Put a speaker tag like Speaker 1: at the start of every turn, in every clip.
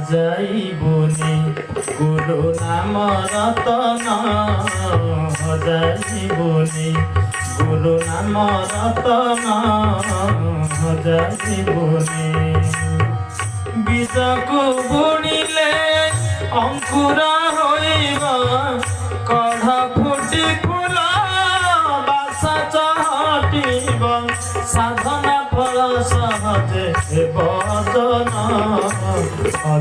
Speaker 1: যাইবনি গুরু নাম রতন যাইবনি গুরু নাম রতন যাইবনি বীজকু বুଣିলে অঙ্কুর হইব কঢ় ফুটি ফুল বাস চহটিব সাধনা ফল সহজে বদন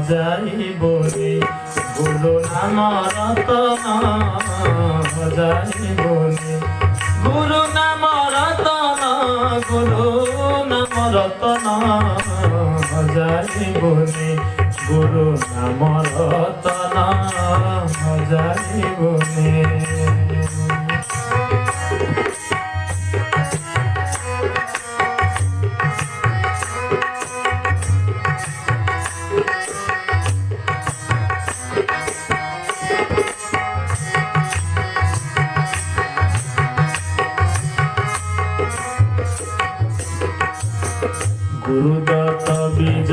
Speaker 1: যাইবনি গুরু নাম রতন যাইবনি গুরু নাম রতন গুরু নাম রতন যাইবনি গুরু নাম রতন যাইবনি গুরুদত্ত বীজ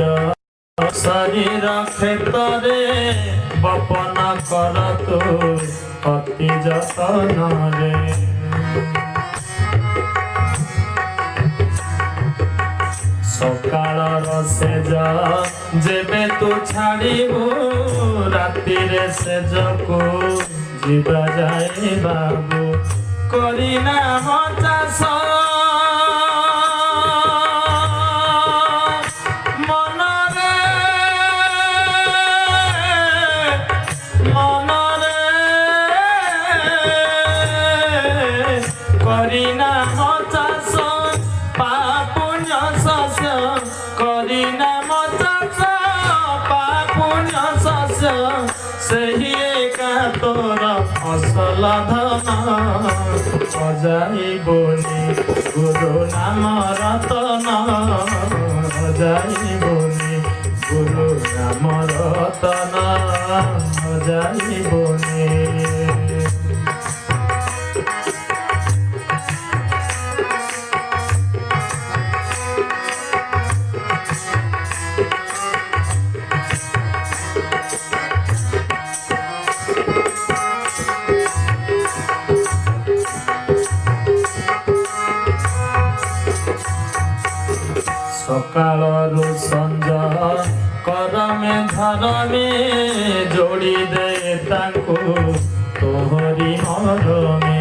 Speaker 1: শরীর ক্ষেত্রে বপন করত অতি যতনরে সকালর সেজ যেবে তু ছাড়িবু রাতিরে সেজকু ଯିବା ଯାଏ ବାବୁ କରିନା ଚାଷ করিনা চাষ পাপুণ্য শস্য করিনা চাষ পাপুণ্য শস্য ସେହି ଏକା ତୋର ଫସଲ ଧନ ଯାଇବନି ଗୁରୁ ନାମ ରତନ ଯାଇବନି ଗୁରୁ ନାମ ରତନ ଯାଇବନି ସକାଳରୁ ସଞ୍ଜ କରମେ ଧରମେ ଯୋଡ଼ି ଦେ ତାଙ୍କୁ ତୋହରି ମରମେ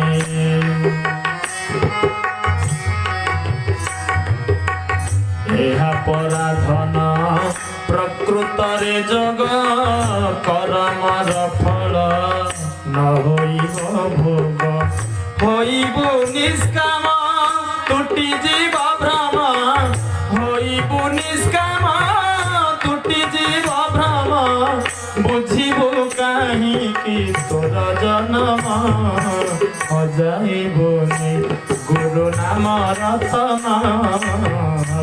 Speaker 1: ଏହା ପରାଧନ ପ୍ରକୃତରେ ଯୋଗ କରମର ଫଳ ନ ହୋଇବ ଭୋଗ ହୋଇବୁ ନିଷ୍କାମ ତୁଟି ଯିବ ଭ୍ରମ ହୋଇବୁ ନିଷ୍କାମ ତୁଟି ଯିବ ଭ୍ରମ ବୁଝିବୁ କାହିଁକି ତୋର ଜନ୍ମ ଯାଇବନି ଗୁରୁ ନାମ ରତନ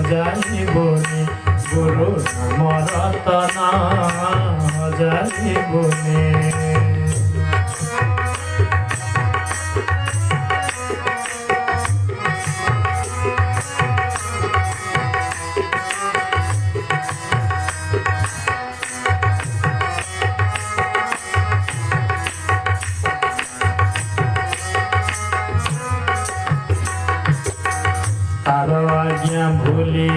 Speaker 1: ଯାଇବନି ଗୁରୁ ନାମ ରତନ ଯାଇବନି তার আজ্ঞা ভুলি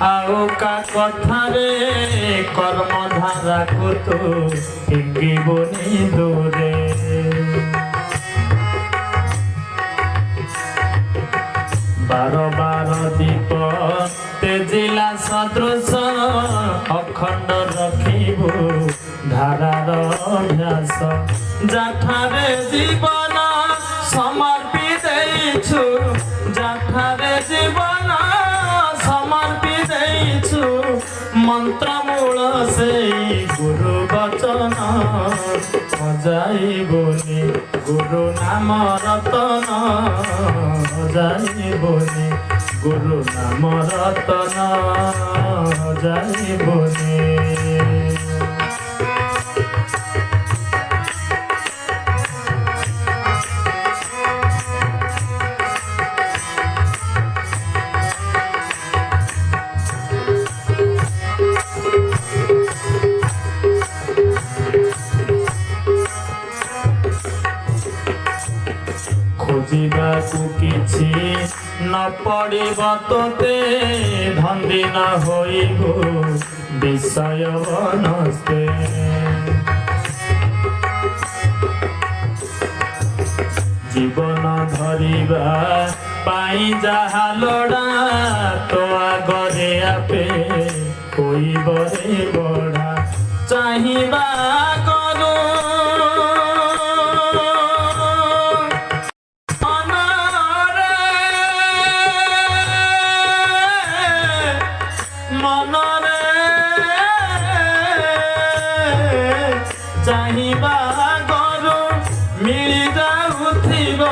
Speaker 1: ଆଉ କା କଥାରେ କର୍ମଧାରାକୁ ତୁ ଫିଙ୍ଗିବୁନି ଦୂରେ ବାର ବାର ଦୀପ ତେଜିଲା ସଦୃଶ ଅଖଣ୍ଡ ରଖିବୁ ଧାରାର ଅଭ୍ୟାସ ଯାଠାରେ ଜୀବନ ସମର୍ପି ଦେଇଛୁ ଯାଠାରେ ଜୀବନ ସମର୍ପି ଦେଇଛୁ ମନ୍ତ୍ରମୂଳ ସେଇ ଗୁରୁ ବଚନ ଯାଇବନି ଗୁରୁ ନାମ ରତନ ଯାଇବନି ଗୁରୁ ନାମ ରତନ ଯାଇବନି ଖୋଜିବାକୁ କିଛି ନ ପଡ଼ିବ ତୋତେ ଧନ୍ଦି ନ ହୋଇବୁ ବିଷୟ ବନସ୍ତେ ଜୀବନ ଧରିବା ପାଇଁ ଯାହା ଲୋଡ଼ା ତୋ ଆଗରେ ଆପେ ହୋଇବରେ ବଢ଼ା ଚାହିଁବା କରୁ ମନରେ ଚାହିଁବା କରୁ ମିଳି ଯାଉଥିବ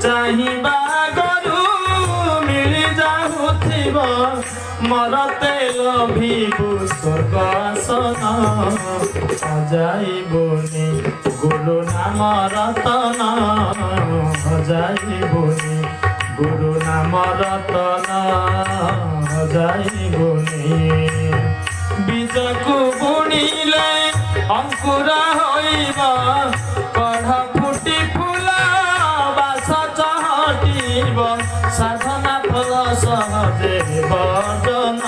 Speaker 1: ଚାହିଁବା କରୁ ମିଳି ଯାଉଥିବ ମରତେ ଲଭିବୁ ସ୍ୱର୍ଗ ଆସନ ହଜାଇବୁନି ଗୁରୁ ନାମ ରତନ ହଜାଇବୁନି ଗୁରୁ ନାମ ରତନ ହଜାଇବୁନି ବୀଜକୁ ବୁଣିଲେ ଅଙ୍କୁର ହୋଇବ କଢ଼ ଫୁଟି ଫୁଲ ବାସ ଚହଟିବ ସାଧନା ଫଳ ସହଜେ ବର୍ଜନ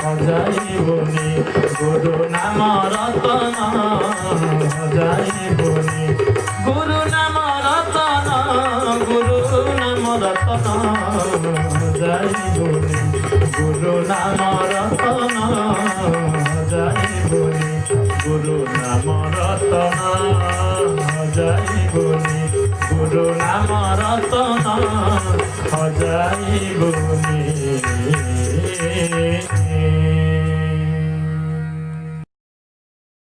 Speaker 1: ହଜାଇବୁନି ଗୁରୁ ନାମ ରତନ ହଜାଇବୁନି ଗୁରୁ ନାମ ରତନ ଗୁରୁ ନାମ ରତନ ହଜାଇବୁନି ଗୁରୁ ନାମ ରତନ ହଜାଇବୁନି ଗୁରୁ ନାମ ରତନ ହଜାଇବୁନି ଗୁରୁ ନାମ ରତନ ହଜାଇବୁନି